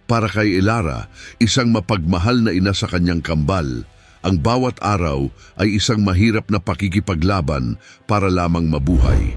Para kay Elara, isang mapagmahal na ina sa kanyang kambal, ang bawat araw ay isang mahirap na pakikipaglaban para lamang mabuhay.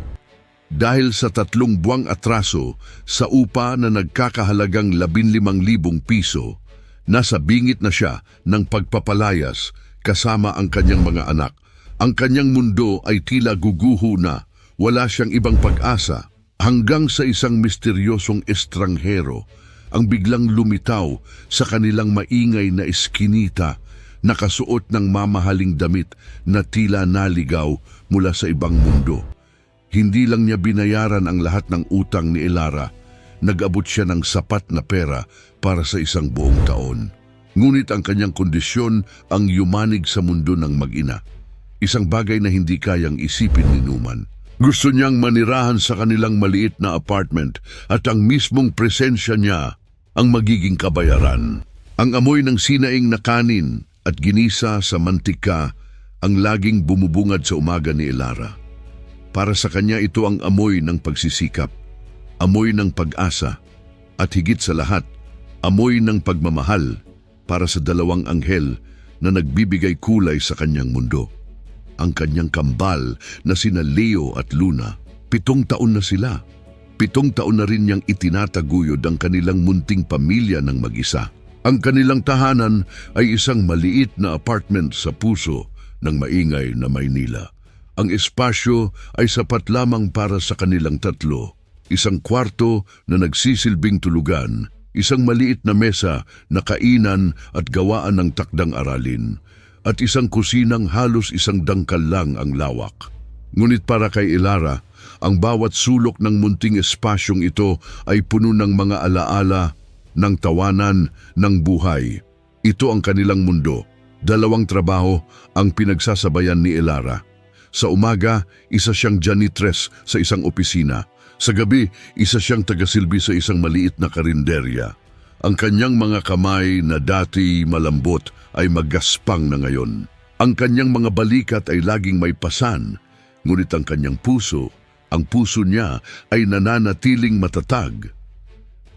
Dahil sa 3 buwang atraso sa upa na nagkakahalagang 15,000 piso, nasa bingit na siya ng pagpapalayas kasama ang kanyang mga anak. Ang kanyang mundo ay tila guguho na, wala siyang ibang pag-asa, hanggang sa isang misteryosong estranghero ang biglang lumitaw sa kanilang maingay na eskinita, nakasuot ng mamahaling damit na tila naligaw mula sa ibang mundo. Hindi lang niya binayaran ang lahat ng utang ni Elara, nag-abot siya ng sapat na pera para sa isang buong taon. Ngunit ang kanyang kondisyon ang yumanig sa mundo ng mag-ina. Isang bagay na hindi kayang isipin ni Numan. Gusto niyang manirahan sa kanilang maliit na apartment at ang mismong presensya niya ang magiging kabayaran. Ang amoy ng sinaing na kanin at ginisa sa mantika ang laging bumubungad sa umaga ni Elara. Para sa kanya ito ang amoy ng pagsisikap, amoy ng pag-asa, at higit sa lahat, amoy ng pagmamahal para sa 2 anghel na nagbibigay kulay sa kanyang mundo. Ang kanyang kambal na sina Leo at Luna, 7 taon na sila. 7 taon na rin niyang itinataguyod ang kanilang munting pamilya ng mag-isa. Ang kanilang tahanan ay isang maliit na apartment sa puso ng maingay na Maynila. Ang espasyo ay sapat lamang para sa kanilang 3. Isang kwarto na nagsisilbing tulugan, isang maliit na mesa na kainan at gawaan ng takdang aralin, at isang kusinang halos isang dangkal lang ang lawak. Ngunit para kay Elara, ang bawat sulok ng munting espasyong ito ay puno ng mga alaala, ng tawanan, ng buhay. Ito ang kanilang mundo. 2 trabaho ang pinagsasabayan ni Elara. Sa umaga, isa siyang janitress sa isang opisina. Sa gabi, isa siyang tagasilbi sa isang maliit na karinderya. Ang kanyang mga kamay na dati malambot ay magaspang na ngayon. Ang kanyang mga balikat ay laging may pasan, ngunit ang kanyang puso, ang puso niya ay nananatiling matatag.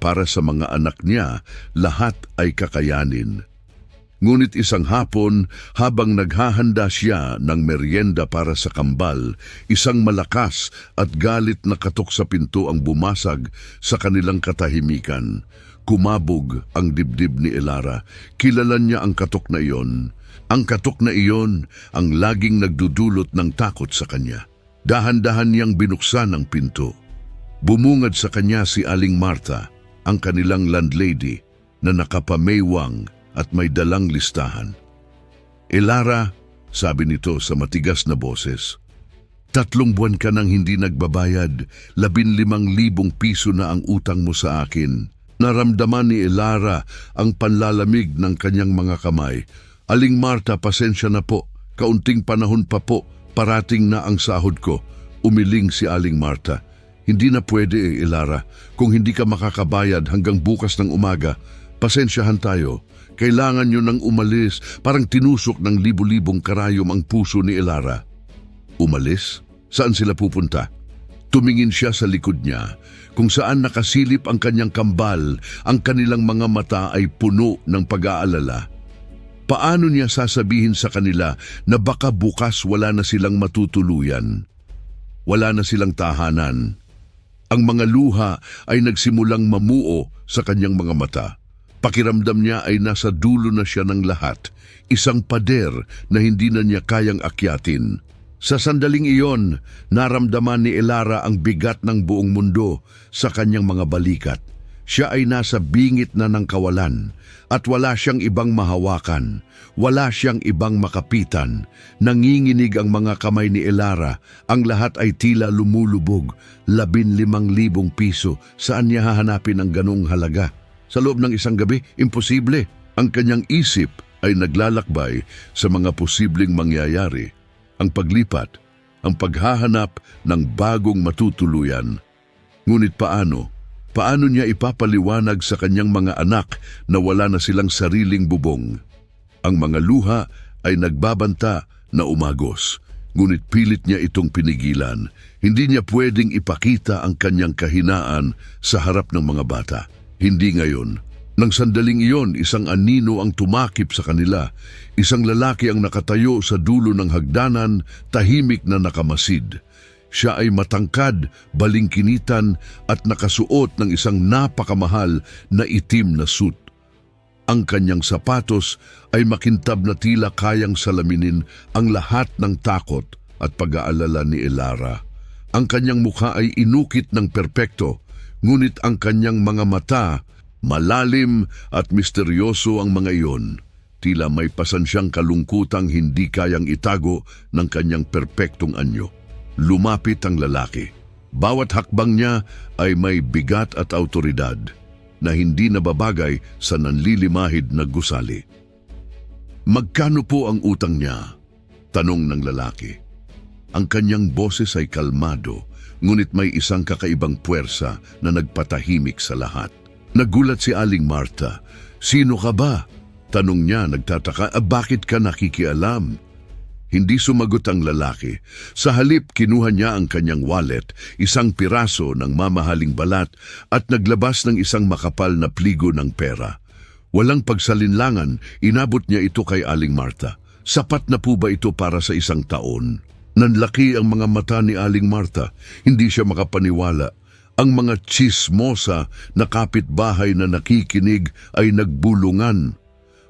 Para sa mga anak niya, lahat ay kakayanin. Ngunit isang hapon, habang naghahanda siya ng merienda para sa kambal, isang malakas at galit na katok sa pinto ang bumasag sa kanilang katahimikan. Kumabog ang dibdib ni Elara. Kilala niya ang katok na iyon. Ang katok na iyon ang laging nagdudulot ng takot sa kanya. Dahan-dahan niyang binuksan ang pinto. Bumungad sa kanya si Aling Marta, ang kanilang landlady, na nakapameywang at may dalang listahan. Elara, sabi nito sa matigas na boses, 3 buwan ka nang hindi nagbabayad, 15,000 piso na ang utang mo sa akin. Naramdaman ni Elara ang panlalamig ng kanyang mga kamay. Aling Marta, pasensya na po, kaunting panahon pa po, parating na ang sahod ko. Umiling si Aling Marta. Hindi na pwede Elara, kung hindi ka makakabayad hanggang bukas ng umaga, pasensyahan tayo. Kailangan nyo nang umalis, parang tinusok ng libu-libong karayom ang puso ni Elara. Umalis? Saan sila pupunta? Tumingin siya sa likod niya, kung saan nakasilip ang kanyang kambal, ang kanilang mga mata ay puno ng pag-aalala. Paano niya sasabihin sa kanila na baka bukas wala na silang matutuluyan? Wala na silang tahanan. Ang mga luha ay nagsimulang mamuo sa kanyang mga mata. Pakiramdam niya ay nasa dulo na siya ng lahat, isang pader na hindi na niya kayang akyatin. Sa sandaling iyon, naramdaman ni Elara ang bigat ng buong mundo sa kanyang mga balikat. Siya ay nasa bingit na ng kawalan at wala siyang ibang mahawakan, wala siyang ibang makapitan. Nanginginig ang mga kamay ni Elara, ang lahat ay tila lumulubog. 15,000 piso, saan niya hahanapin ang ganong halaga? Sa loob ng isang gabi, imposible. Ang kanyang isip ay naglalakbay sa mga posibleng mangyayari. Ang paglipat, ang paghahanap ng bagong matutuluyan. Ngunit paano? Paano niya ipapaliwanag sa kanyang mga anak na wala na silang sariling bubong? Ang mga luha ay nagbabanta na umagos. Ngunit pilit niya itong pinigilan. Hindi niya pwedeng ipakita ang kanyang kahinaan sa harap ng mga bata. Hindi ngayon. Nang sandaling iyon, isang anino ang tumakip sa kanila. Isang lalaki ang nakatayo sa dulo ng hagdanan, tahimik na nakamasid. Siya ay matangkad, balingkinitan at nakasuot ng isang napakamahal na itim na suit. Ang kanyang sapatos ay makintab na tila kayang salaminin ang lahat ng takot at pag-aalala ni Elara. Ang kanyang mukha ay inukit ng perpekto, ngunit ang kanyang mga mata, malalim at misteryoso ang mga iyon. Tila may pasansyang kalungkutang hindi kayang itago ng kanyang perpektong anyo. Lumapit ang lalaki. Bawat hakbang niya ay may bigat at autoridad na hindi nababagay sa nanlilimahid na gusali. Magkano po ang utang niya? Tanong ng lalaki. Ang kanyang boses ay kalmado, ngunit may isang kakaibang puwersa na nagpatahimik sa lahat. Nagulat si Aling Marta. Sino ka ba? Tanong niya nagtataka, bakit ka nakikialam? Hindi sumagot ang lalaki. Sa halip, kinuha niya ang kanyang wallet, isang piraso ng mamahaling balat at naglabas ng isang makapal na pligo ng pera. Walang pagsalinlangan, inabot niya ito kay Aling Marta. Sapat na po ba ito para sa isang taon? Nanlaki ang mga mata ni Aling Marta. Hindi siya makapaniwala. Ang mga tsismosa na kapitbahay na nakikinig ay nagbulungan.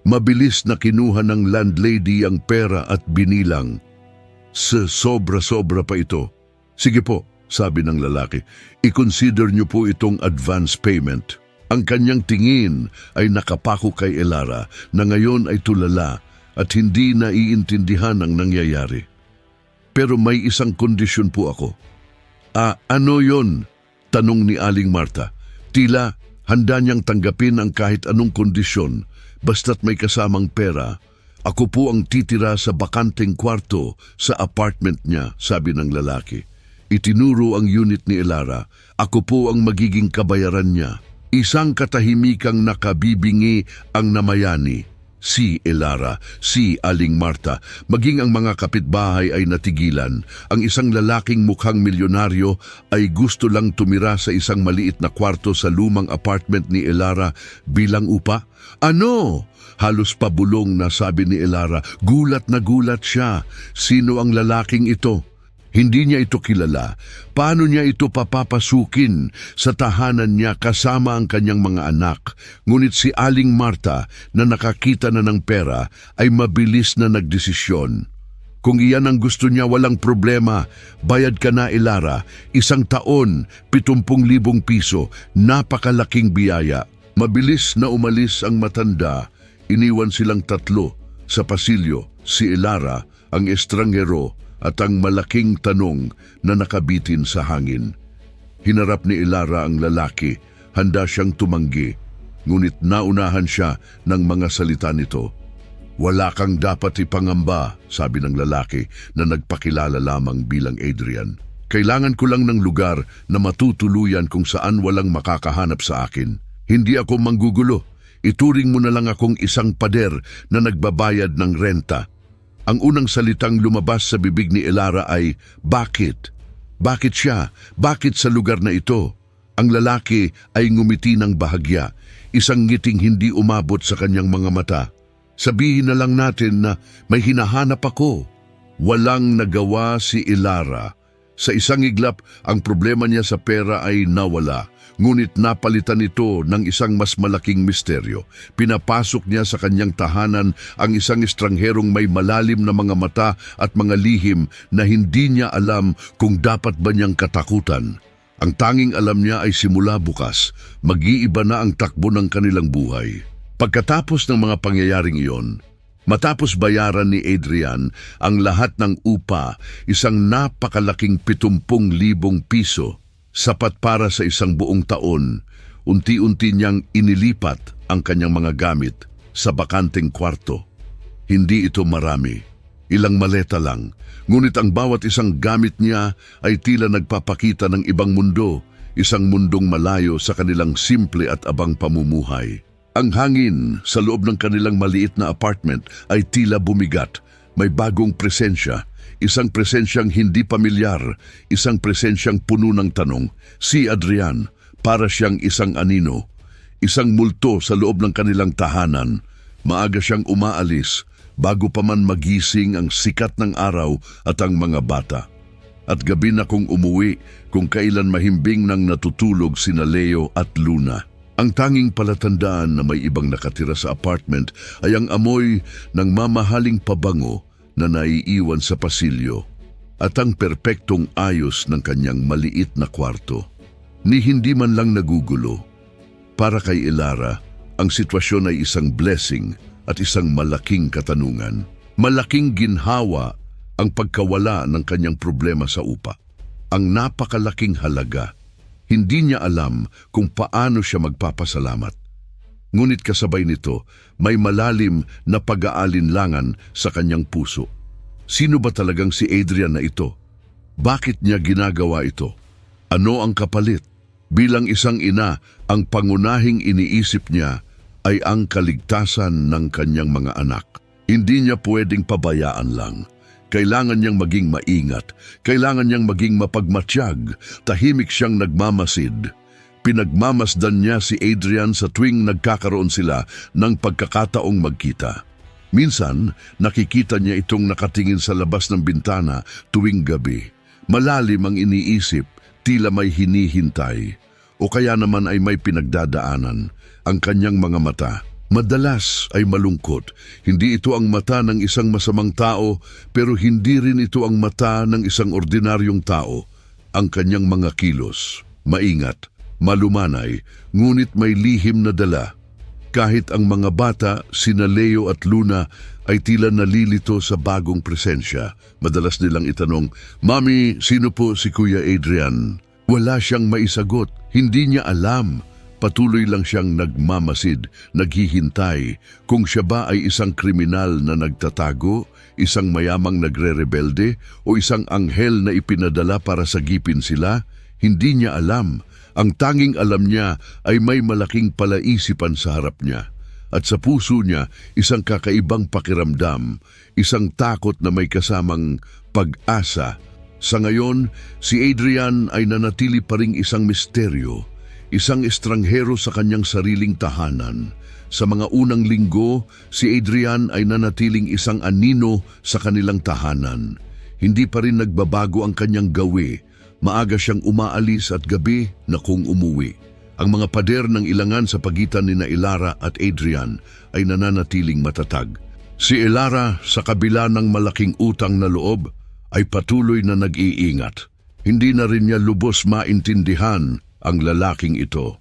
Mabilis na kinuha ng landlady ang pera at binilang. Sobra-sobra pa ito. Sige po, sabi ng lalaki, i-consider niyo po itong advance payment. Ang kanyang tingin ay nakapako kay Elara na ngayon ay tulala at hindi naiintindihan ang nangyayari. Pero may isang kondisyon po ako. Ano yon? Tanong ni Aling Marta. Tila handa niyang tanggapin ang kahit anong kondisyon. Basta't may kasamang pera, ako po ang titira sa bakanteng kwarto sa apartment niya, sabi ng lalaki. Itinuro ang unit ni Elara. Ako po ang magiging kabayaran niya. Isang katahimikang nakabibingi ang namayani. Si Elara, si Aling Marta, maging ang mga kapitbahay ay natigilan. Ang isang lalaking mukhang milyonaryo ay gusto lang tumira sa isang maliit na kwarto sa lumang apartment ni Elara bilang upa. Ano? Halos pabulong na sabi ni Elara. Gulat na gulat siya. Sino ang lalaking ito? Hindi niya ito kilala. Paano niya ito papapasukin sa tahanan niya kasama ang kanyang mga anak? Ngunit si Aling Marta na nakakita na ng pera ay mabilis na nagdesisyon. Kung iyan ang gusto niya, walang problema. Bayad ka na, Elara. 1 taon, 70,000 piso. Napakalaking biyaya. Mabilis na umalis ang matanda. Iniwan silang tatlo sa pasilyo, si Elara, ang estranghero, at ang malaking tanong na nakabitin sa hangin. Hinarap ni Elara ang lalaki, handa siyang tumanggi, ngunit naunahan siya ng mga salita nito. Wala kang dapat ipangamba, sabi ng lalaki na nagpakilala lamang bilang Adrian. Kailangan ko lang ng lugar na matutuluyan kung saan walang makakahanap sa akin. Hindi ako manggugulo. Ituring mo na lang akong isang pader na nagbabayad ng renta. Ang unang salitang lumabas sa bibig ni Elara ay, bakit? Bakit siya? Bakit sa lugar na ito? Ang lalaki ay ngumiti ng bahagya, isang ngiting hindi umabot sa kanyang mga mata. Sabihin na lang natin na may hinahanap ako. Walang nagawa si Elara. Sa isang iglap, ang problema niya sa pera ay nawala. Ngunit napalitan ito ng isang mas malaking misteryo. Pinapasok niya sa kanyang tahanan ang isang estrangherong may malalim na mga mata at mga lihim na hindi niya alam kung dapat ba niyang katakutan. Ang tanging alam niya ay simula bukas, mag-iiba na ang takbo ng kanilang buhay. Pagkatapos ng mga pangyayaring iyon, matapos bayaran ni Adrian ang lahat ng upa, isang napakalaking 70,000 piso, sapat para sa isang buong taon, unti-unti niyang inilipat ang kanyang mga gamit sa bakanteng kwarto. Hindi ito marami, ilang maleta lang, ngunit ang bawat isang gamit niya ay tila nagpapakita ng ibang mundo, isang mundong malayo sa kanilang simple at abang pamumuhay. Ang hangin sa loob ng kanilang maliit na apartment ay tila bumigat, may bagong presensya. Isang presensyang hindi pamilyar, isang presensyang puno ng tanong. Si Adrian, para siyang isang anino. isang multo sa loob ng kanilang tahanan. Maaga siyang umaalis bago pa man magising ang sikat ng araw at ang mga bata. At gabi na kung umuwi kung kailan mahimbing nang natutulog sina Leo at Luna. Ang tanging palatandaan na may ibang nakatira sa apartment ay ang amoy ng mamahaling pabango na naiiwan sa pasilyo at ang perpektong ayos ng kanyang maliit na kwarto. Ni hindi man lang nagugulo. Para kay Elara, ang sitwasyon ay isang blessing at isang malaking katanungan. Malaking ginhawa ang pagkawala ng kanyang problema sa upa. Ang napakalaking halaga. Hindi niya alam kung paano siya magpapasalamat. Ngunit kasabay nito, may malalim na pag-aalinlangan sa kanyang puso. Sino ba talagang si Adrian na ito? Bakit niya ginagawa ito? Ano ang kapalit? Bilang isang ina, ang pangunahing iniisip niya ay ang kaligtasan ng kanyang mga anak. Hindi niya pwedeng pabayaan lang. Kailangan niyang maging maingat. Kailangan niyang maging mapagmatsyag. Tahimik siyang nagmamasid. Pinagmamasdan niya si Adrian sa tuwing nagkakaroon sila ng pagkakataong magkita. Minsan, nakikita niya itong nakatingin sa labas ng bintana tuwing gabi. Malalim ang iniisip, tila may hinihintay. O kaya naman ay may pinagdadaanan. Ang kanyang mga mata madalas ay malungkot. Hindi ito ang mata ng isang masamang tao, pero hindi rin ito ang mata ng isang ordinaryong tao. Ang kanyang mga kilos, maingat, malumanay, ngunit may lihim na dala. Kahit ang mga bata, sina Leo at Luna, ay tila nalilito sa bagong presensya. Madalas nilang itanong, "Mami, sino po si Kuya Adrian?" Wala siyang maisagot, hindi niya alam. Patuloy lang siyang nagmamasid, naghihintay kung siya ba ay isang kriminal na nagtatago, isang mayamang nagre-rebelde o isang anghel na ipinadala para sagipin sila. Hindi niya alam. Ang tanging alam niya ay may malaking palaisipan sa harap niya. At sa puso niya, isang kakaibang pakiramdam, isang takot na may kasamang pag-asa. Sa ngayon, si Adrian ay nanatili pa ring isang misteryo. Isang estranghero sa kanyang sariling tahanan. Sa mga unang linggo, si Adrian ay nanatiling isang anino sa kanilang tahanan. Hindi pa rin nagbabago ang kanyang gawi. Maaga siyang umaalis at gabi na kung umuwi. Ang mga pader ng ilangan sa pagitan ni Elara at Adrian ay nananatiling matatag. Si Elara, sa kabila ng malaking utang na loob, ay patuloy na nag-iingat. Hindi na rin niya lubos maintindihan ang lalaking ito.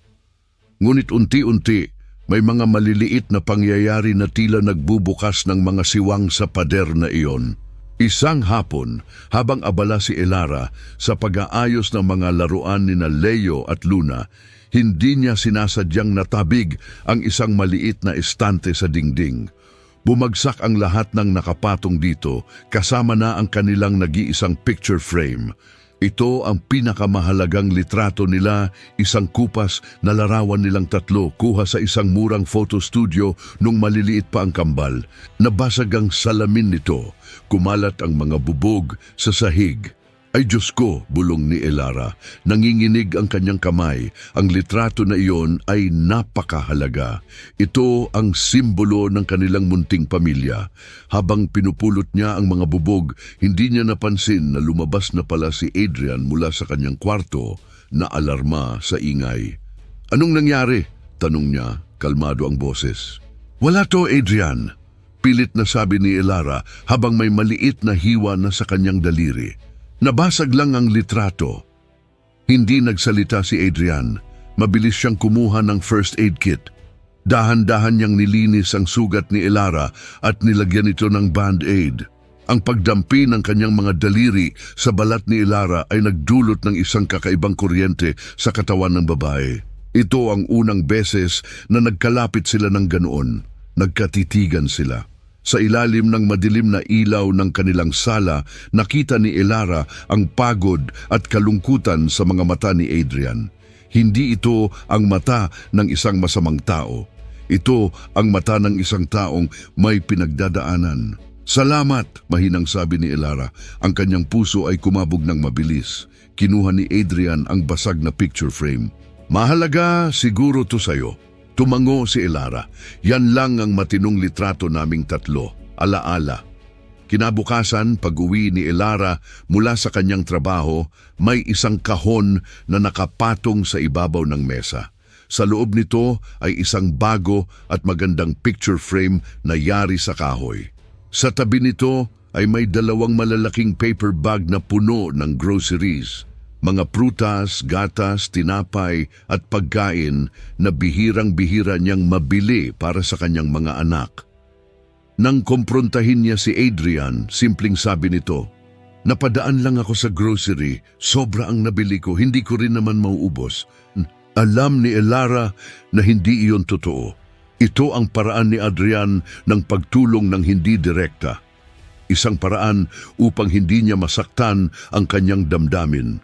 Ngunit unti-unti, may mga maliliit na pangyayari na tila nagbubukas ng mga siwang sa pader na iyon. Isang hapon, habang abala si Elara sa pag-aayos ng mga laruan ni Leo at Luna, hindi niya sinasadyang natabig ang isang maliit na estante sa dingding. Bumagsak ang lahat ng nakapatong dito, kasama na ang kanilang nag-iisang picture frame. Ito ang pinakamahalagang litrato nila, isang kupas na larawan nilang tatlo kuha sa isang murang photo studio nung maliliit pa ang kambal. Nabasag ang salamin nito, kumalat ang mga bubog sa sahig. Ay Diyos ko, bulong ni Elara. Nanginginig ang kanyang kamay. Ang litrato na iyon ay napakahalaga. Ito ang simbolo ng kanilang munting pamilya. Habang pinupulot niya ang mga bubog, hindi niya napansin na lumabas na pala si Adrian mula sa kanyang kwarto na alarma sa ingay. "Anong nangyari?" tanong niya, kalmado ang boses. "Wala to, Adrian," pilit na sabi ni Elara habang may maliit na hiwa na sa kanyang daliri. Nabasag lang ang litrato. Hindi nagsalita si Adrian. Mabilis siyang kumuha ng first aid kit. Dahan-dahan niyang nilinis ang sugat ni Elara at nilagyan ito ng band-aid. Ang pagdampi ng kanyang mga daliri sa balat ni Elara ay nagdulot ng isang kakaibang kuryente sa katawan ng babae. Ito ang unang beses na nagkalapit sila ng ganoon. Nagkatitigan sila. Sa ilalim ng madilim na ilaw ng kanilang sala, nakita ni Elara ang pagod at kalungkutan sa mga mata ni Adrian. Hindi ito ang mata ng isang masamang tao. Ito ang mata ng isang taong may pinagdadaanan. "Salamat," mahinang sabi ni Elara. Ang kanyang puso ay kumabog ng mabilis. Kinuha ni Adrian ang basag na picture frame. "Mahalaga siguro to sa'yo. Tumango si Elara. Yan lang ang matinong litrato naming tatlo. Alaala. Kinabukasan, pag-uwi ni Elara mula sa kanyang trabaho, may isang kahon na nakapatong sa ibabaw ng mesa. Sa loob nito ay isang bago at magandang picture frame na yari sa kahoy. Sa tabi nito ay may dalawang malalaking paper bag na puno ng groceries. Mga prutas, gatas, tinapay at pagkain na bihirang-bihira niyang mabili para sa kanyang mga anak. Nang komprontahin niya si Adrian, simpleng sabi nito, "Napadaan lang ako sa grocery, sobra ang nabili ko, hindi ko rin naman mauubos." Alam ni Elara na hindi iyon totoo. Ito ang paraan ni Adrian ng pagtulong ng hindi direkta. Isang paraan upang hindi niya masaktan ang kanyang damdamin.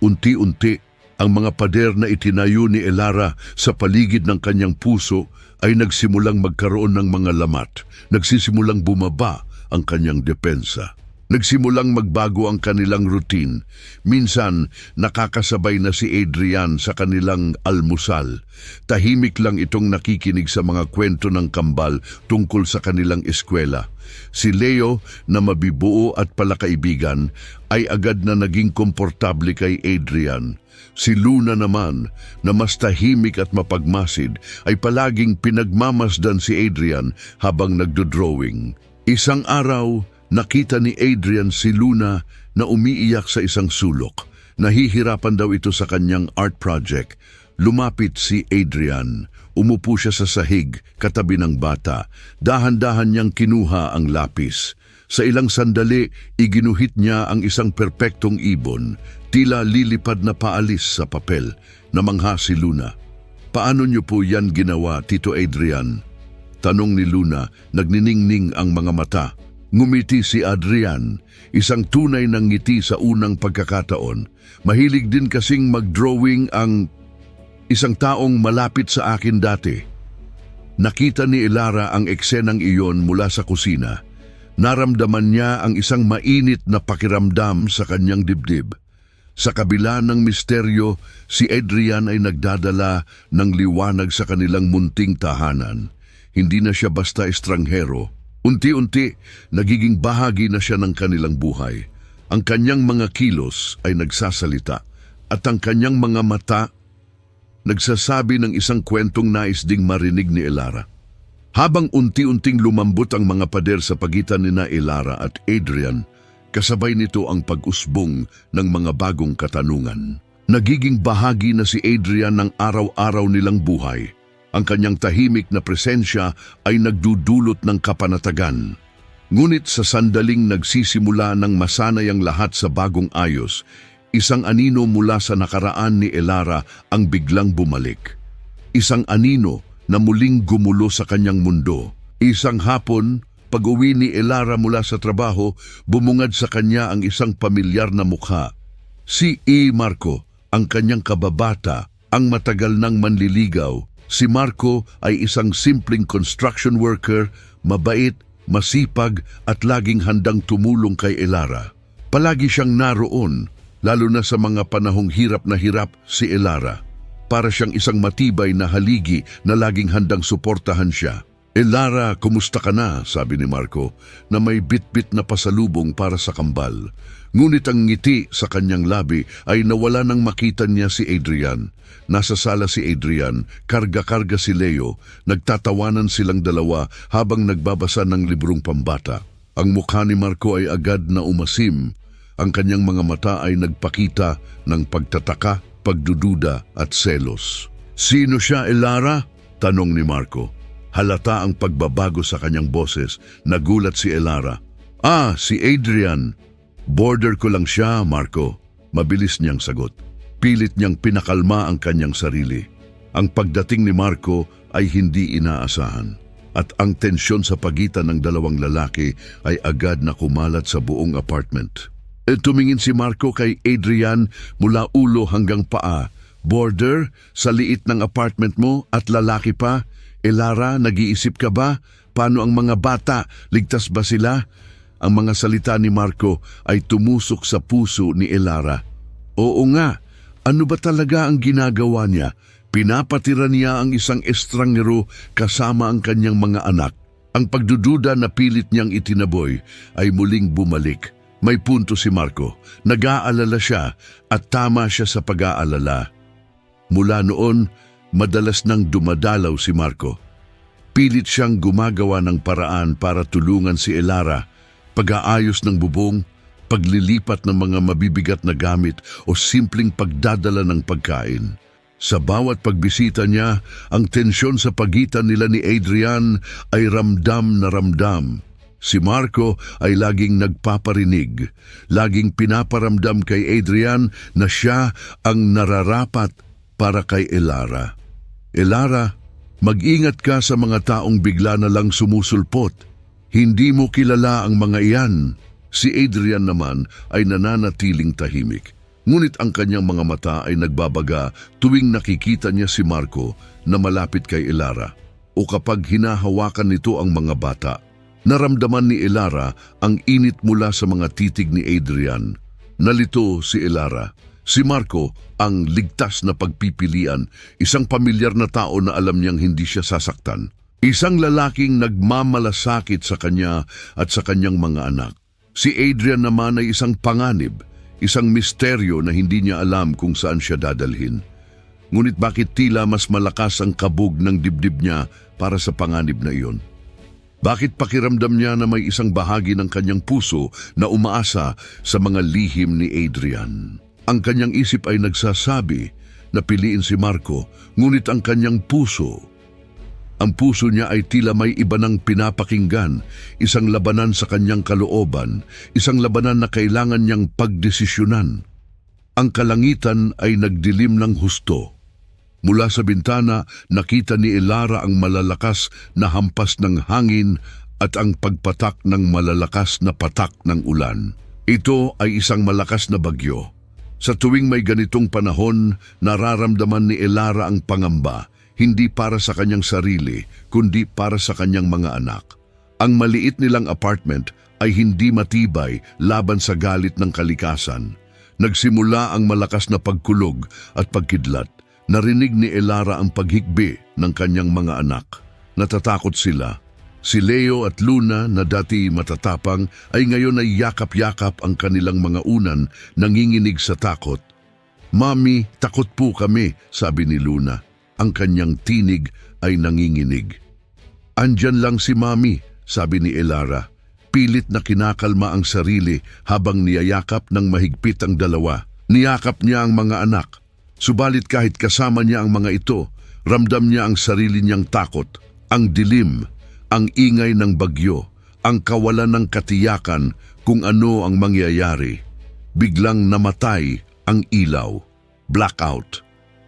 Unti-unti, ang mga pader na itinayo ni Elara sa paligid ng kanyang puso ay nagsimulang magkaroon ng mga lamat. Nagsisimulang bumaba ang kanyang depensa. Nagsimulang magbago ang kanilang routine. Minsan, nakakasabay na si Adrian sa kanilang almusal. Tahimik lang itong nakikinig sa mga kwento ng kambal tungkol sa kanilang eskwela. Si Leo, na mabibuo at palakaibigan, ay agad na naging komportable kay Adrian. Si Luna naman, na mas tahimik at mapagmasid, ay palaging pinagmamasdan si Adrian habang nagdodrawing. Isang araw, nakita ni Adrian si Luna na umiiyak sa isang sulok. Nahihirapan daw ito sa kanyang art project. Lumapit si Adrian. Umupo siya sa sahig, katabi ng bata. Dahan-dahan niyang kinuha ang lapis. Sa ilang sandali, iginuhit niya ang isang perpektong ibon. Tila lilipad na paalis sa papel. Namangha si Luna. "Paano niyo po yan ginawa, Tito Adrian?" Tanong ni Luna, nagniningning ang mga mata. Ngumiti si Adrian, isang tunay ng ngiti sa unang pagkakataon. Mahilig din kasing mag-drawing ang isang taong malapit sa akin dati. Nakita ni Elara ang eksenang iyon mula sa kusina. Naramdaman niya ang isang mainit na pakiramdam sa kanyang dibdib. Sa kabila ng misteryo, si Adrian ay nagdadala ng liwanag sa kanilang munting tahanan. Hindi na siya basta estranghero. Unti-unti, nagiging bahagi na siya ng kanilang buhay. Ang kanyang mga kilos ay nagsasalita at ang kanyang mga mata nagsasabi ng isang kwentong nais ding marinig ni Elara. Habang unti-unting lumambot ang mga pader sa pagitan nina Elara at Adrian, kasabay nito ang pag-usbong ng mga bagong katanungan. Nagiging bahagi na si Adrian ng araw-araw nilang buhay. Ang kanyang tahimik na presensya ay nagdudulot ng kapanatagan. Ngunit sa sandaling nagsisimula ng masanay ang lahat sa bagong ayos, isang anino mula sa nakaraan ni Elara ang biglang bumalik. Isang anino na muling gumulo sa kanyang mundo. Isang hapon, pag-uwi ni Elara mula sa trabaho, bumungad sa kanya ang isang pamilyar na mukha. Si Marco, ang kanyang kababata, ang matagal nang manliligaw. Si Marco ay isang simpleng construction worker, mabait, masipag at laging handang tumulong kay Elara. Palagi siyang naroon, lalo na sa mga panahong hirap na hirap si Elara. Para siyang isang matibay na haligi na laging handang suportahan siya. "Elara, kumusta ka na?" sabi ni Marco, na may bit-bit na pasalubong para sa kambal. Ngunit ang ngiti sa kanyang labi ay nawala nang makita niya si Adrian. Nasa sala si Adrian, karga-karga si Leo, nagtatawanan silang dalawa habang nagbabasa ng librong pambata. Ang mukha ni Marco ay agad na umasim. Ang kanyang mga mata ay nagpakita ng pagtataka, pagdududa at selos. "Sino siya, Elara?" tanong ni Marco. Halata ang pagbabago sa kanyang boses. Nagulat si Elara. "Ah, si Adrian. Border ko lang siya, Marco." Mabilis niyang sagot. Pilit niyang pinakalma ang kanyang sarili. Ang pagdating ni Marco ay hindi inaasahan. At ang tensyon sa pagitan ng dalawang lalaki ay agad na kumalat sa buong apartment. Tumingin si Marco kay Adrian mula ulo hanggang paa. "Border, sa liit ng apartment mo at lalaki pa? Elara, nag-iisip ka ba? Paano ang mga bata? Ligtas ba sila?" Ang mga salita ni Marco ay tumusok sa puso ni Elara. Oo nga, ano ba talaga ang ginagawa niya? Pinapatira niya ang isang estranghero kasama ang kanyang mga anak. Ang pagdududa na pilit niyang itinaboy ay muling bumalik. May punto si Marco. Nag-aalala siya at tama siya sa pag-aalala. Mula noon, madalas nang dumadalaw si Marco. Pilit siyang gumagawa ng paraan para tulungan si Elara, pag-aayos ng bubong, paglilipat ng mga mabibigat na gamit o simpleng pagdadala ng pagkain. Sa bawat pagbisita niya, ang tensyon sa pagitan nila ni Adrian ay ramdam na ramdam. Si Marco ay laging nagpaparinig, laging pinaparamdam kay Adrian na siya ang nararapat para kay Elara. Elara, mag-ingat ka sa mga taong bigla na lang sumusulpot. Hindi mo kilala ang mga iyan. Si Adrian naman ay nananatiling tahimik. Ngunit ang kanyang mga mata ay nagbabaga tuwing nakikita niya si Marco na malapit kay Elara o kapag hinahawakan nito ang mga bata. Naramdaman ni Elara ang init mula sa mga titig ni Adrian. Nalito si Elara. Si Marco ang ligtas na pagpipilian, isang pamilyar na tao na alam niyang hindi siya sasaktan. Isang lalaking nagmamalasakit sa kanya at sa kanyang mga anak. Si Adrian naman ay isang panganib, isang misteryo na hindi niya alam kung saan siya dadalhin. Ngunit bakit tila mas malakas ang kabog ng dibdib niya para sa panganib na iyon? Bakit pakiramdam niya na may isang bahagi ng kanyang puso na umaasa sa mga lihim ni Adrian? Ang kanyang isip ay nagsasabi na piliin si Marco, ngunit ang kanyang puso, ang puso niya ay tila may iba ng pinapakinggan, isang labanan sa kanyang kalooban, isang labanan na kailangan niyang pagdesisyonan. Ang kalangitan ay nagdilim ng husto. Mula sa bintana, nakita ni Elara ang malalakas na hampas ng hangin at ang pagpatak ng malalakas na patak ng ulan. Ito ay isang malakas na bagyo. Sa tuwing may ganitong panahon, nararamdaman ni Elara ang pangamba, hindi para sa kanyang sarili, kundi para sa kanyang mga anak. Ang maliit nilang apartment ay hindi matibay laban sa galit ng kalikasan. Nagsimula ang malakas na pagkulog at pagkidlat. Narinig ni Elara ang paghikbi ng kanyang mga anak. Natatakot sila. Si Leo at Luna na dati matatapang ay ngayon ay yakap-yakap ang kanilang mga unan, nanginginig sa takot. "Mami, takot po kami," sabi ni Luna. Ang kanyang tinig ay nanginginig. "Andyan lang si Mami," sabi ni Elara. Pilit na kinakalma ang sarili habang niyayakap ng mahigpit ang dalawa. Niyakap niya ang mga anak. Subalit kahit kasama niya ang mga ito, ramdam niya ang sarili niyang takot, ang dilim, ang ingay ng bagyo, ang kawalan ng katiyakan kung ano ang mangyayari. Biglang namatay ang ilaw. Blackout.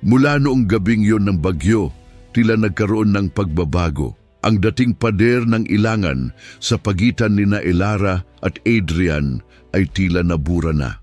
Mula noong gabing yon ng bagyo, tila nagkaroon ng pagbabago. Ang dating pader ng ilangan sa pagitan nina Elara at Adrian ay tila nabura na.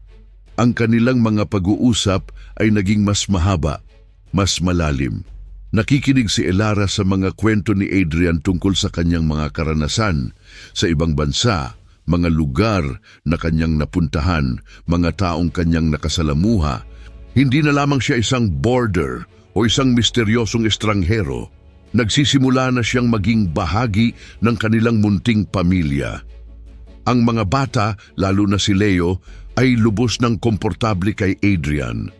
Ang kanilang mga pag-uusap ay naging mas mahaba, mas malalim. Nakikinig si Elara sa mga kwento ni Adrian tungkol sa kanyang mga karanasan sa ibang bansa, mga lugar na kanyang napuntahan, mga taong kanyang nakasalamuha. Hindi na lamang siya isang border o isang misteryosong estranghero. Nagsisimula na siyang maging bahagi ng kanilang munting pamilya. Ang mga bata, lalo na si Leo, ay lubos ng komportable kay Adrian.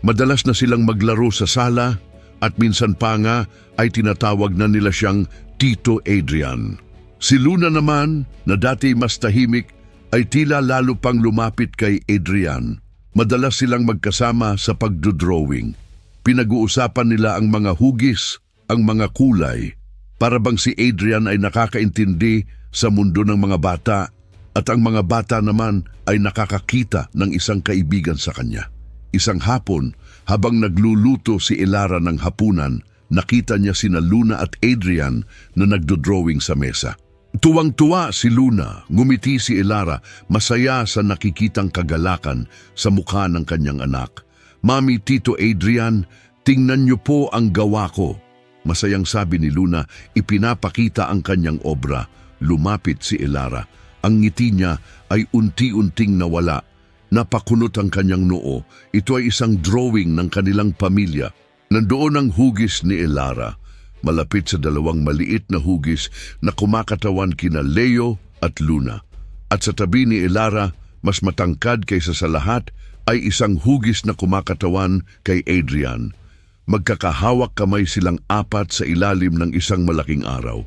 Madalas na silang maglaro sa sala at minsan pa nga ay tinatawag na nila siyang Tito Adrian. Si Luna naman, na dati mas tahimik, ay tila lalo pang lumapit kay Adrian. Madalas silang magkasama sa pagdodrawing. Pinag-uusapan nila ang mga hugis, ang mga kulay. Para bang si Adrian ay nakakaintindi sa mundo ng mga bata at ang mga bata naman ay nakakakita ng isang kaibigan sa kanya. Isang hapon, habang nagluluto si Elara ng hapunan, nakita niya sina Luna at Adrian na nagdodrawing sa mesa. Tuwang-tuwa si Luna, ngumiti si Elara, masaya sa nakikitang kagalakan sa mukha ng kanyang anak. "Mami, Tito Adrian, tingnan niyo po ang gawa ko." Masayang sabi ni Luna, ipinapakita ang kanyang obra. Lumapit si Elara. Ang ngiti niya ay unti-unting nawala. Napakunot ang kanyang noo. Ito ay isang drawing ng kanilang pamilya. Nandoon ang hugis ni Elara, malapit sa dalawang maliit na hugis na kumakatawan kina Leo at Luna. At sa tabi ni Elara, mas matangkad kaysa sa lahat, ay isang hugis na kumakatawan kay Adrian. Magkakahawak kamay silang apat sa ilalim ng isang malaking araw.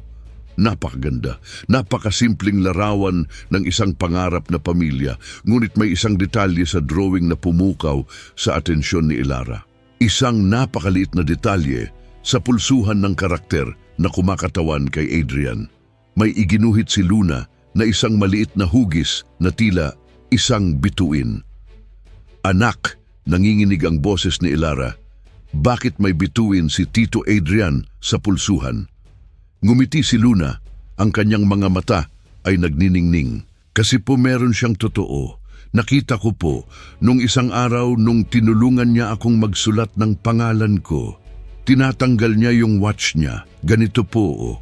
Napakaganda, napakasimpleng larawan ng isang pangarap na pamilya, ngunit may isang detalye sa drawing na pumukaw sa atensyon ni Elara. Isang napakaliit na detalye sa pulsuhan ng karakter na kumakatawan kay Adrian. May iginuhit si Luna na isang maliit na hugis na tila isang bituin. Anak, nanginginig ang boses ni Elara. Bakit may bituin si Tito Adrian sa pulsuhan? Ngumiti si Luna, ang kanyang mga mata ay nagniningning. Kasi po meron siyang totoo. Nakita ko po, nung isang araw nung tinulungan niya akong magsulat ng pangalan ko, tinatanggal niya yung watch niya. Ganito po, oh.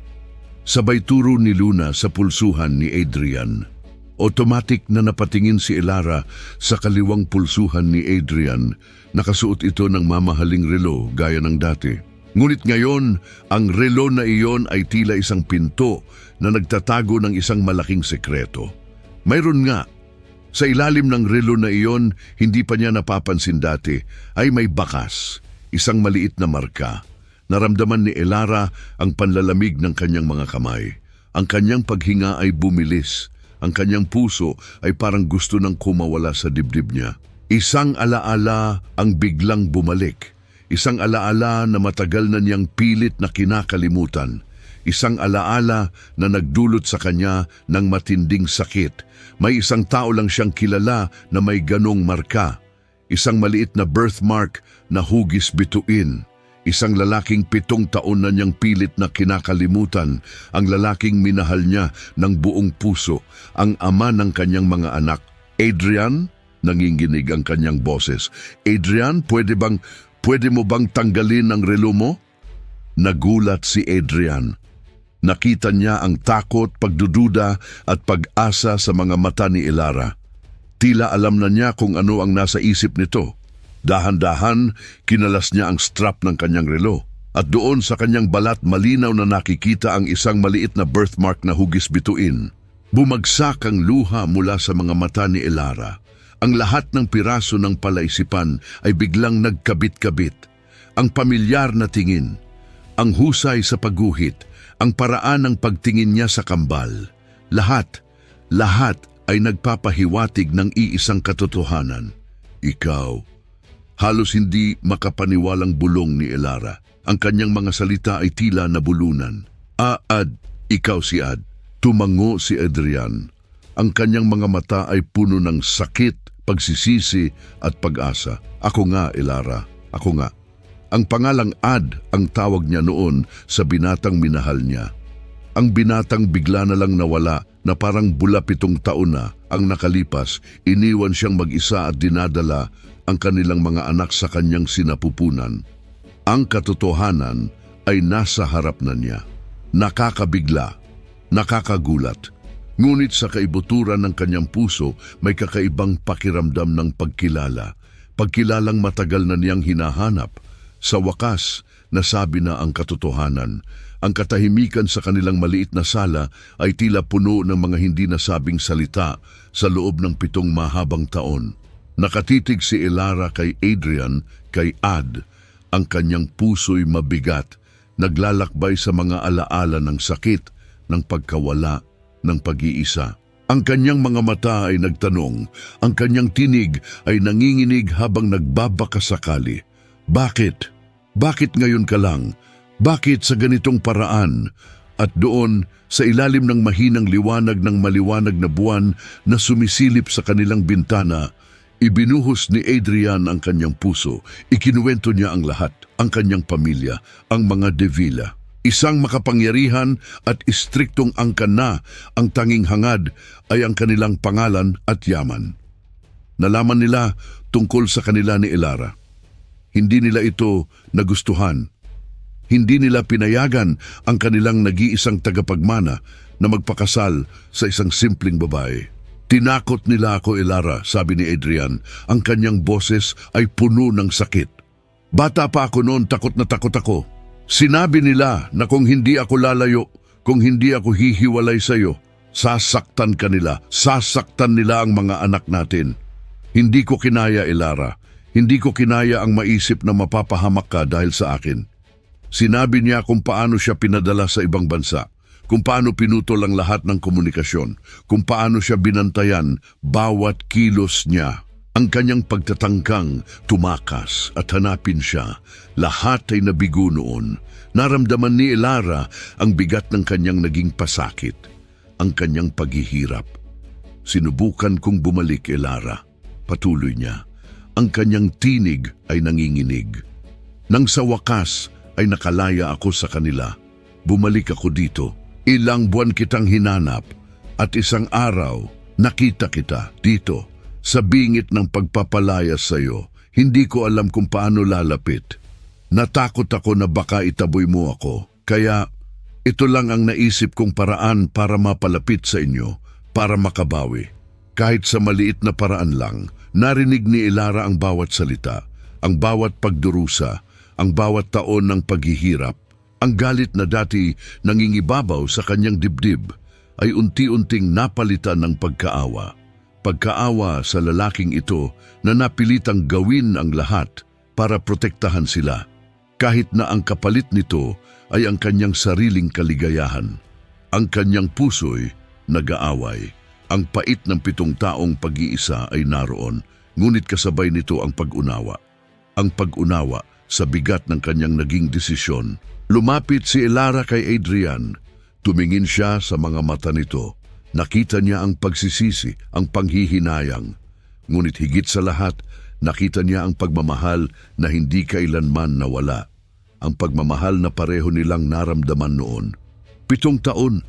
Sabay turo ni Luna sa pulsuhan ni Adrian. Automatic na napatingin si Elara sa kaliwang pulsuhan ni Adrian. Nakasuot ito ng mamahaling relo gaya ng dati. Ngunit ngayon, ang relo na iyon ay tila isang pinto na nagtatago ng isang malaking sekreto. Mayroon nga, sa ilalim ng relo na iyon, hindi pa niya napapansin dati, ay may bakas, isang maliit na marka. Naramdaman ni Elara ang panlalamig ng kanyang mga kamay. Ang kanyang paghinga ay bumilis. Ang kanyang puso ay parang gusto nang kumawala sa dibdib niya. Isang alaala ang biglang bumalik. Isang alaala na matagal na niyang pilit na kinakalimutan. Isang alaala na nagdulot sa kanya ng matinding sakit. May isang tao lang siyang kilala na may ganong marka. Isang maliit na birthmark na hugis bituin. Isang lalaking 7 taon na niyang pilit na kinakalimutan. Ang lalaking minahal niya ng buong puso. Ang ama ng kanyang mga anak. Adrian, nanginginig ang kanyang boses. Adrian, pwede mo bang tanggalin ang relo mo? Nagulat si Adrian. Nakita niya ang takot, pagdududa at pag-asa sa mga mata ni Elara. Tila alam na niya kung ano ang nasa isip nito. Dahan-dahan, kinalas niya ang strap ng kanyang relo. At doon sa kanyang balat malinaw na nakikita ang isang maliit na birthmark na hugis bituin. Bumagsak ang luha mula sa mga mata ni Elara. Ang lahat ng piraso ng palaisipan ay biglang nagkabit-kabit. Ang pamilyar na tingin, ang husay sa pagguhit, ang paraan ng pagtingin niya sa kambal. Lahat ay nagpapahiwatig ng iisang katotohanan. Ikaw. Halos hindi makapaniwalang bulong ni Elara. Ang kanyang mga salita ay tila nabulunan. Ad, ikaw si Ad. Tumango si Adrian. Ang kanyang mga mata ay puno ng sakit, pagsisisi at pag-asa. Ako nga, Elara. Ako nga. Ang pangalang Ad ang tawag niya noon sa binatang minahal niya. Ang binatang bigla na lang nawala na parang bula 7 taon na ang nakalipas, iniwan siyang mag-isa at dinadala ang kanilang mga anak sa kanyang sinapupunan. Ang katotohanan ay nasa harap na niya. Nakakabigla, nakakagulat. Ngunit sa kaibuturan ng kanyang puso may kakaibang pakiramdam ng pagkilala. Pagkilalang matagal na niyang hinahanap. Sa wakas, nasabi na ang katotohanan. Ang katahimikan sa kanilang maliit na sala ay tila puno ng mga hindi nasabing salita sa loob ng 7 mahabang taon. Nakatitig si Elara kay Adrian, kay Ad. Ang kanyang puso'y mabigat, naglalakbay sa mga alaala ng sakit, ng pagkawala, ng pag-iisa. Ang kanyang mga mata ay nagtanong, ang kanyang tinig ay nanginginig habang nagbabakasakali. Bakit? Bakit ngayon ka lang? Bakit sa ganitong paraan? At doon, sa ilalim ng mahinang liwanag ng maliwanag na buwan na sumisilip sa kanilang bintana, ibinuhos ni Adrian ang kanyang puso. Ikinuwento niya ang lahat, ang kanyang pamilya, ang mga De Villa. Isang makapangyarihan at istriktong angkan na ang tanging hangad ay ang kanilang pangalan at yaman. Nalaman nila tungkol sa kanila ni Elara. Hindi nila ito nagustuhan. Hindi nila pinayagan ang kanilang nag-iisang tagapagmana na magpakasal sa isang simpleng babae. Tinakot nila ako, Elara, sabi ni Adrian. Ang kanyang boses ay puno ng sakit. Bata pa ako noon, takot na takot ako. Sinabi nila na kung hindi ako lalayo, kung hindi ako hihiwalay sa iyo, sasaktan ka nila, sasaktan nila ang mga anak natin. Hindi ko kinaya, Elara. Hindi ko kinaya ang maisip na mapapahamak ka dahil sa akin. Sinabi niya kung paano siya pinadala sa ibang bansa, kung paano pinutol ang lahat ng komunikasyon, kung paano siya binantayan bawat kilos niya. Ang kanyang pagtatangkang tumakas at hanapin siya, lahat ay nabigo noon. Naramdaman ni Elara ang bigat ng kanyang naging pasakit, ang kanyang paghihirap. Sinubukan kong bumalik, Elara. Patuloy niya. Ang kanyang tinig ay nanginginig. Nang sa wakas ay nakalaya ako sa kanila, bumalik ako dito. Ilang buwan kitang hinanap at isang araw nakita kita dito sa bingit ng pagpapalaya sa iyo. Hindi ko alam kung paano lalapit. Natakot ako na baka itaboy mo ako. Kaya ito lang ang naisip kong paraan para mapalapit sa inyo, para makabawi. Kahit sa maliit na paraan lang, narinig ni Elara ang bawat salita, ang bawat pagdurusa, ang bawat taon ng paghihirap. Ang galit na dati nangingibabaw sa kanyang dibdib ay unti-unting napalitan ng pagkaawa. Pagkaawa sa lalaking ito na napilitang gawin ang lahat para protektahan sila, kahit na ang kapalit nito ay ang kanyang sariling kaligayahan. Ang kanyang puso'y nag-aaway. Ang pait ng 7 taong pag-iisa ay naroon, ngunit kasabay nito ang pag-unawa. Ang pag-unawa sa bigat ng kanyang naging desisyon. Lumapit si Elara kay Adrian. Tumingin siya sa mga mata nito. Nakita niya ang pagsisisi, ang panghihinayang. Ngunit higit sa lahat, nakita niya ang pagmamahal na hindi kailanman nawala. Ang pagmamahal na pareho nilang naramdaman noon. 7 taon,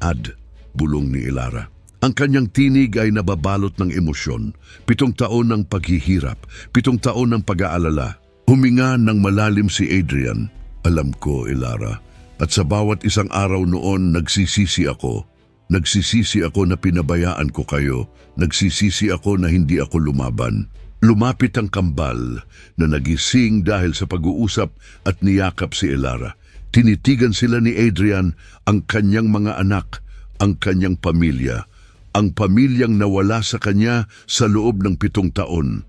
bulong ni Elara. Ang kanyang tinig ay nababalot ng emosyon. 7 taon ng paghihirap, 7 taon ng pag-aalala. Huminga ng malalim si Adrian. Alam ko, Elara, at sa bawat isang araw noon nagsisisi ako. Nagsisisi ako na pinabayaan ko kayo. Nagsisisi ako na hindi ako lumaban. Lumapit ang kambal na nagising dahil sa pag-uusap at niyakap si Elara. Tinitigan sila ni Adrian, ang kanyang mga anak, ang kanyang pamilya, ang pamilyang nawala sa kanya sa loob ng 7 taon.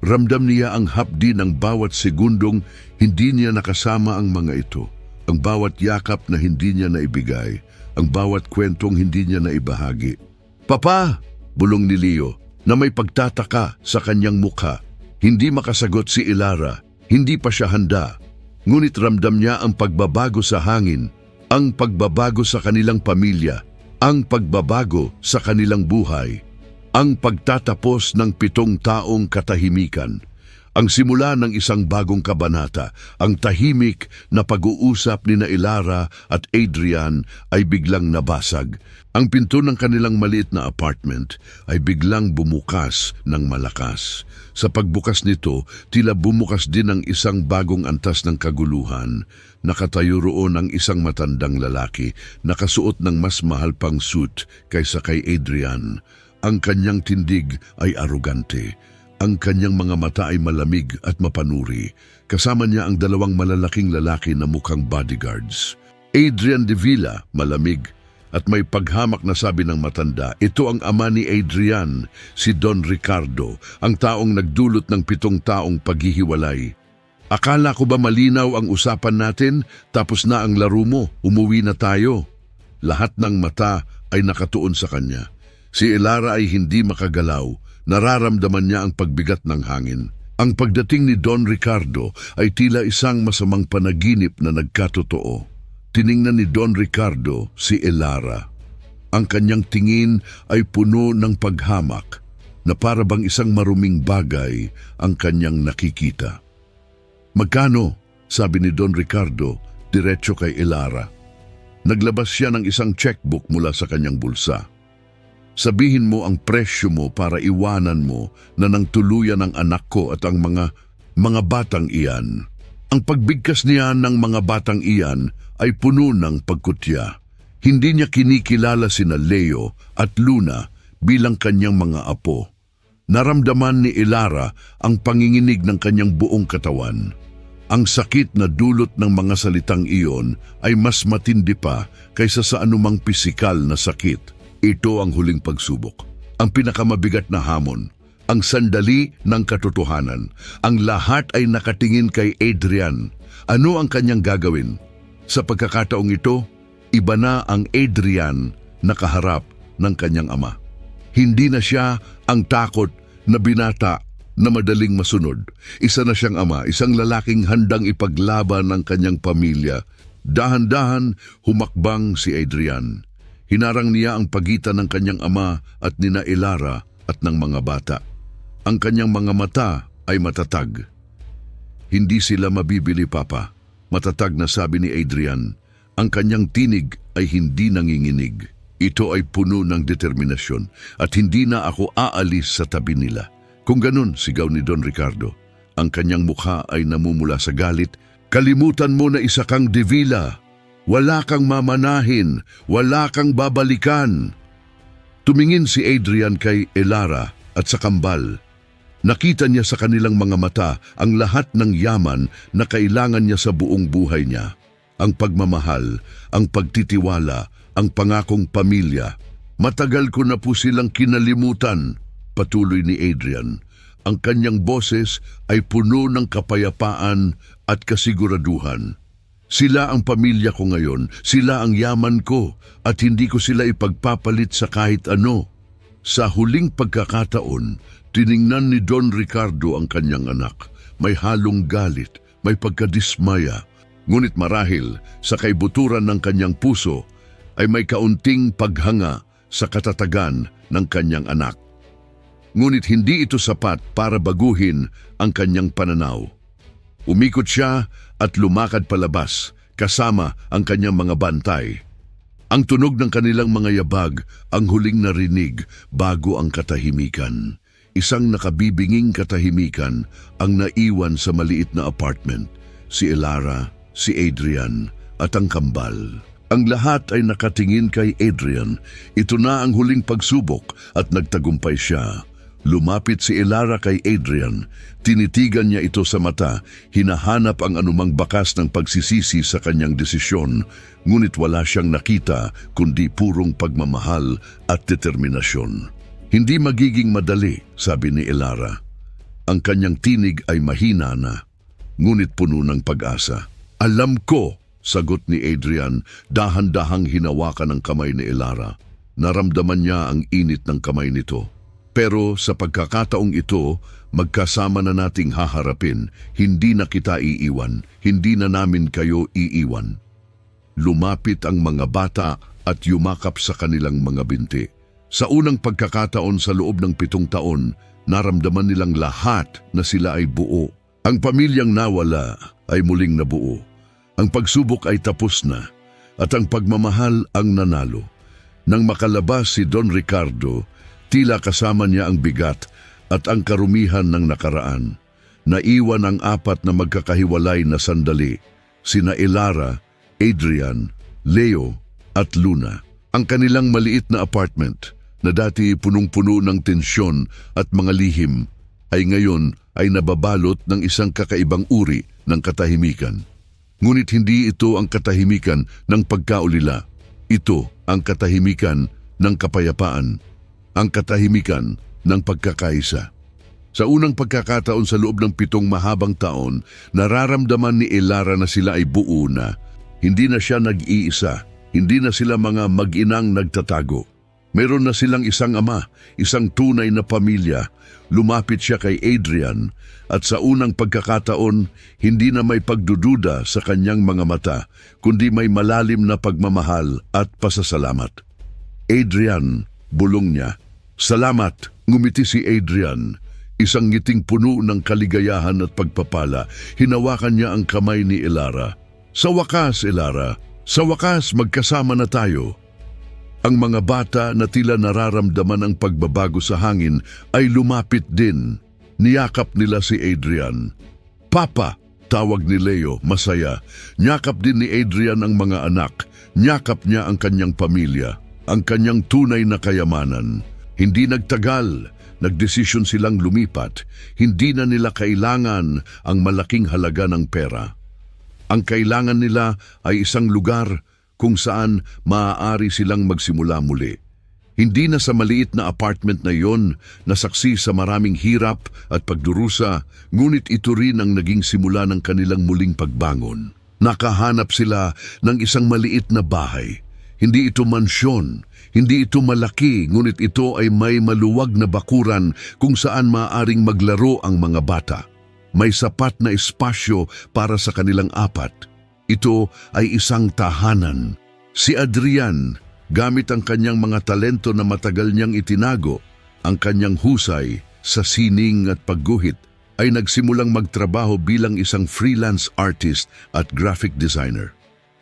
Ramdam niya ang hapdi ng bawat segundong hindi niya nakasama ang mga ito. Ang bawat yakap na hindi niya naibigay. Ang bawat kwentong hindi niya naibahagi. Papa! Bulong ni Leo na may pagtataka sa kanyang mukha. Hindi makasagot si Elara. Hindi pa siya handa. Ngunit ramdam niya ang pagbabago sa hangin. Ang pagbabago sa kanilang pamilya. Ang pagbabago sa kanilang buhay. Ang pagtatapos ng 7 taong katahimikan. Ang simula ng isang bagong kabanata, ang tahimik na pag-uusap ni na Elara at Adrian ay biglang nabasag. Ang pinto ng kanilang maliit na apartment ay biglang bumukas ng malakas. Sa pagbukas nito, tila bumukas din ang isang bagong antas ng kaguluhan. Nakatayo roon ang isang matandang lalaki, nakasuot ng mas mahal pang suit kaysa kay Adrian. Ang kanyang tindig ay arugante. Ang kanyang mga mata ay malamig at mapanuri. Kasama niya ang 2 malalaking lalaki na mukhang bodyguards. Adrian de Villa, malamig, at may paghamak na sabi ng matanda, ito ang ama ni Adrian, si Don Ricardo, ang taong nagdulot ng 7 taong paghihiwalay. Akala ko ba malinaw ang usapan natin, tapos na ang laro mo, umuwi na tayo. Lahat ng mata ay nakatuon sa kanya. Si Elara ay hindi makagalaw, nararamdaman niya ang pagbigat ng hangin. Ang pagdating ni Don Ricardo ay tila isang masamang panaginip na nagkatotoo. Tiningnan ni Don Ricardo si Elara. Ang kanyang tingin ay puno ng paghamak na para bang isang maruming bagay ang kanyang nakikita. Magkano? Sabi ni Don Ricardo, diretso kay Elara. Naglabas siya ng isang checkbook mula sa kanyang bulsa. Sabihin mo ang presyo mo para iwanan mo na nang tuluyan ang anak ko at ang mga batang iyan. Ang pagbigkas niya ng mga batang iyan ay puno ng pagkutya. Hindi niya kinikilala sina Leo at Luna bilang kanyang mga apo. Naramdaman ni Elara ang panginginig ng kanyang buong katawan. Ang sakit na dulot ng mga salitang iyon ay mas matindi pa kaysa sa anumang pisikal na sakit. Ito ang huling pagsubok, ang pinakamabigat na hamon, ang sandali ng katotohanan. Ang lahat ay nakatingin kay Adrian. Ano ang kanyang gagawin? Sa pagkakataong ito, iba na ang Adrian na kaharap ng kanyang ama. Hindi na siya ang takot na binata na madaling masunod. Isa na siyang ama, isang lalaking handang ipaglaban ang kanyang pamilya. Dahan-dahan humakbang si Adrian. Hinarang niya ang pagitan ng kanyang ama at nina Elara at ng mga bata. Ang kanyang mga mata ay matatag. Hindi sila mabibili, Papa. Matatag na sabi ni Adrian. Ang kanyang tinig ay hindi nanginginig. Ito ay puno ng determinasyon at hindi na ako aalis sa tabi nila. Kung ganun, sigaw ni Don Ricardo, ang kanyang mukha ay namumula sa galit. Kalimutan mo na isa kang Davila. Wala kang mamanahin. Wala kang babalikan. Tumingin si Adrian kay Elara at sa kambal. Nakita niya sa kanilang mga mata ang lahat ng yaman na kailangan niya sa buong buhay niya. Ang pagmamahal, ang pagtitiwala, ang pangakong pamilya. Matagal ko na po silang kinalimutan. Patuloy ni Adrian. Ang kanyang boses ay puno ng kapayapaan at kasiguraduhan. Sila ang pamilya ko ngayon, sila ang yaman ko, at hindi ko sila ipagpapalit sa kahit ano. Sa huling pagkakataon, tiningnan ni Don Ricardo ang kanyang anak. May halong galit, may pagkadismaya. Ngunit marahil sa kaibuturan ng kanyang puso ay may kaunting paghanga sa katatagan ng kanyang anak. Ngunit hindi ito sapat para baguhin ang kanyang pananaw. Umikot siya at lumakad palabas kasama ang kanyang mga bantay. Ang tunog ng kanilang mga yabag ang huling narinig bago ang katahimikan. Isang nakabibinging katahimikan ang naiwan sa maliit na apartment. Si Elara, si Adrian at ang kambal. Ang lahat ay nakatingin kay Adrian. Ito na ang huling pagsubok at nagtagumpay siya. Lumapit si Elara kay Adrian. Tinitigan niya ito sa mata, hinahanap ang anumang bakas ng pagsisisi sa kanyang desisyon, ngunit wala siyang nakita kundi purong pagmamahal at determinasyon. Hindi magiging madali, sabi ni Elara. Ang kanyang tinig ay mahina na, ngunit puno ng pag-asa. Alam ko, sagot ni Adrian, dahan-dahang hinawakan ang kamay ni Elara. Naramdaman niya ang init ng kamay nito. Pero sa pagkakataong ito, magkasama na nating haharapin, hindi na kita iiwan, hindi na namin kayo iiwan. Lumapit ang mga bata at yumakap sa kanilang mga binti. Sa unang pagkakataon sa loob ng 7 taon, naramdaman nilang lahat na sila ay buo. Ang pamilyang nawala ay muling nabuo. Ang pagsubok ay tapos na at ang pagmamahal ang nanalo. Nang makalabas si Don Ricardo, tila kasama niya ang bigat at ang karumihan ng nakaraan. Naiwan ang 4 na magkakahiwalay na sandali, sina Elara, Adrian, Leo at Luna. Ang kanilang maliit na apartment na dati punong-puno ng tensyon at mga lihim ay ngayon ay nababalot ng isang kakaibang uri ng katahimikan. Ngunit hindi ito ang katahimikan ng pagkaulila. Ito ang katahimikan ng kapayapaan. Ang katahimikan ng pagkakaisa. Sa unang pagkakataon sa loob ng 7 mahabang taon, nararamdaman ni Elara na sila ay buo na. Hindi na siya nag-iisa, hindi na sila mga mag-inang nagtatago. Meron na silang isang ama, isang tunay na pamilya. Lumapit siya kay Adrian at sa unang pagkakataon, hindi na may pagdududa sa kanyang mga mata, kundi may malalim na pagmamahal at pasasalamat. Adrian, bulong niya. Salamat, ngumiti si Adrian. Isang ngiting puno ng kaligayahan at pagpapala. Hinawakan niya ang kamay ni Elara. Sa wakas, Elara, sa wakas magkasama na tayo. Ang mga bata na tila nararamdaman ang pagbabago sa hangin ay lumapit din. Niyakap nila si Adrian. Papa, tawag ni Leo, masaya. Niyakap din ni Adrian ang mga anak. Niyakap niya ang kanyang pamilya, ang kanyang tunay na kayamanan. Hindi nagtagal, nagdesisyon silang lumipat. Hindi na nila kailangan ang malaking halaga ng pera. Ang kailangan nila ay isang lugar kung saan maaari silang magsimula muli. Hindi na sa maliit na apartment na iyon na saksi sa maraming hirap at pagdurusa, ngunit ito rin ang naging simula ng kanilang muling pagbangon. Nakahanap sila ng isang maliit na bahay. Hindi ito mansyon, hindi ito malaki, ngunit ito ay may maluwag na bakuran kung saan maaaring maglaro ang mga bata. May sapat na espasyo para sa kanilang apat. Ito ay isang tahanan. Si Adrian, gamit ang kanyang mga talento na matagal niyang itinago, ang kanyang husay sa sining at pagguhit, ay nagsimulang magtrabaho bilang isang freelance artist at graphic designer.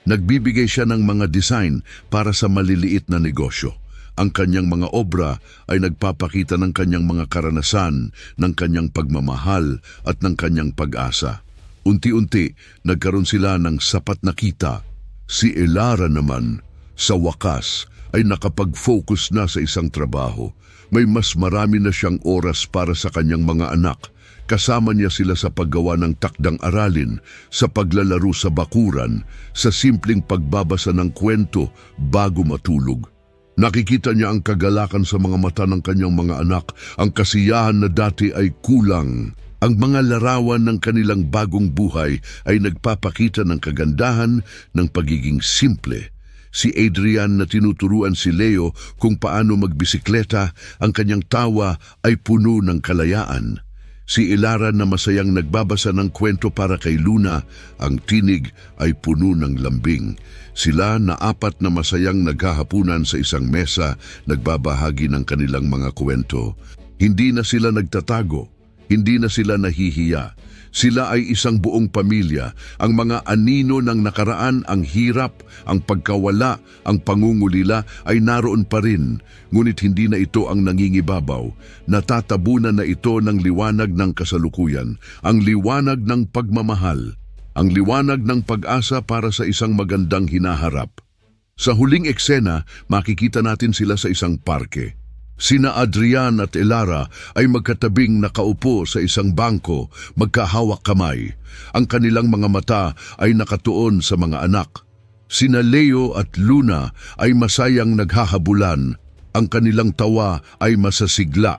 Nagbibigay siya ng mga design para sa maliliit na negosyo. Ang kanyang mga obra ay nagpapakita ng kanyang mga karanasan, ng kanyang pagmamahal at ng kanyang pag-asa. Unti-unti, nagkaroon sila ng sapat na kita. Si Elara naman, sa wakas, ay nakapag-focus na sa isang trabaho. May mas marami na siyang oras para sa kanyang mga anak. Kasama niya sila sa paggawa ng takdang aralin, sa paglalaro sa bakuran, sa simpleng pagbabasa ng kwento bago matulog. Nakikita niya ang kagalakan sa mga mata ng kanyang mga anak, ang kasiyahan na dati ay kulang. Ang mga larawan ng kanilang bagong buhay ay nagpapakita ng kagandahan ng pagiging simple. Si Adrian na tinuturuan si Leo kung paano magbisikleta, ang kanyang tawa ay puno ng kalayaan. Si Elara na masayang nagbabasa ng kwento para kay Luna, ang tinig ay puno ng lambing. Sila na apat na masayang naghahapunan sa isang mesa, nagbabahagi ng kanilang mga kwento. Hindi na sila nagtatago, hindi na sila nahihiya. Sila ay isang buong pamilya, ang mga anino ng nakaraan, ang hirap, ang pagkawala, ang pangungulila ay naroon pa rin, ngunit hindi na ito ang nangingibabaw. Natatabunan na ito ng liwanag ng kasalukuyan, ang liwanag ng pagmamahal, ang liwanag ng pag-asa para sa isang magandang hinaharap. Sa huling eksena, makikita natin sila sa isang parke. Sina Adrian at Elara ay magkatabing nakaupo sa isang bangko, magkahawak kamay. Ang kanilang mga mata ay nakatuon sa mga anak. Sina Leo at Luna ay masayang naghahabulan. Ang kanilang tawa ay masasigla.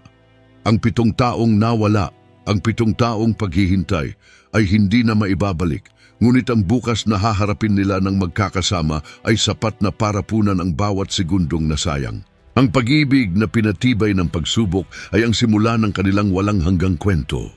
Ang 7 taong nawala, ang 7 taong paghihintay ay hindi na maibabalik. Ngunit ang bukas na haharapin nila ng magkakasama ay sapat na para punan ang bawat segundong nasayang. Ang pag-ibig na pinatibay ng pagsubok ay ang simula ng kanilang walang hanggang kwento.